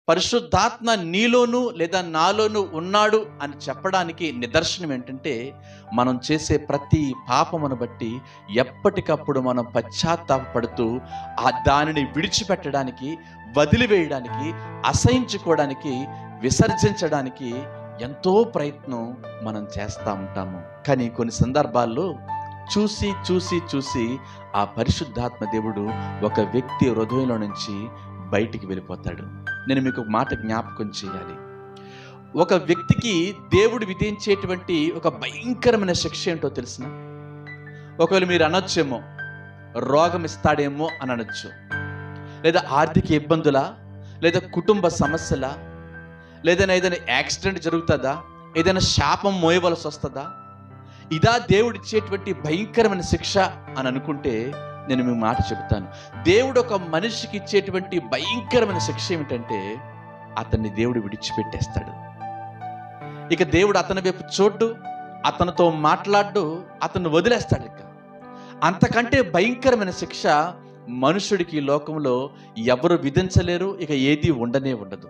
పరిశుద్ధాత్మ నీలోను లేదా నాలోను ఉన్నాడు అని చెప్పడానికి నిదర్శనం ఏంటంటే, మనం చేసే ప్రతి పాపమును బట్టి ఎప్పటికప్పుడు మనం పశ్చాత్తాపపడుతూ దానిని విడిచిపెట్టడానికి, వదిలివేయడానికి, అసహించుకోవడానికి, విసర్జించడానికి ఎంతో ప్రయత్నం మనం చేస్తూ ఉంటాము. కానీ కొన్ని సందర్భాల్లో చూసి చూసి చూసి ఆ పరిశుద్ధాత్మ దేవుడు ఒక వ్యక్తి హృదయంలో నుంచి బయటికి వెళ్ళిపోతాడు. నేను మీకు ఒక మాట జ్ఞాపకం చేయాలి. ఒక వ్యక్తికి దేవుడు విధించేటువంటి ఒక భయంకరమైన శిక్ష ఏంటో తెలిసిన? ఒకవేళ మీరు అనొచ్చేమో, రోగం ఇస్తాడేమో అని అనొచ్చు, లేదా ఆర్థిక ఇబ్బందుల, లేదా కుటుంబ సమస్యల, లేదా ఏదైనా యాక్సిడెంట్ జరుగుతుందా, ఏదైనా శాపం మోయవలసి వస్తుందా, ఇదా దేవుడు ఇచ్చేటువంటి భయంకరమైన శిక్ష అని అనుకుంటే నేను మీ మాట చెబుతాను. దేవుడు ఒక మనిషికి ఇచ్చేటువంటి భయంకరమైన శిక్ష ఏమిటంటే, అతన్ని దేవుడు విడిచిపెట్టేస్తాడు. ఇక దేవుడు అతని వైపు చూడ్డు, అతనితో మాట్లాడు, అతన్ని వదిలేస్తాడు. ఇక అంతకంటే భయంకరమైన శిక్ష మనుషుడికి ఈ లోకంలో ఎవరు విధించలేరు, ఇక ఏది ఉండనే ఉండదు.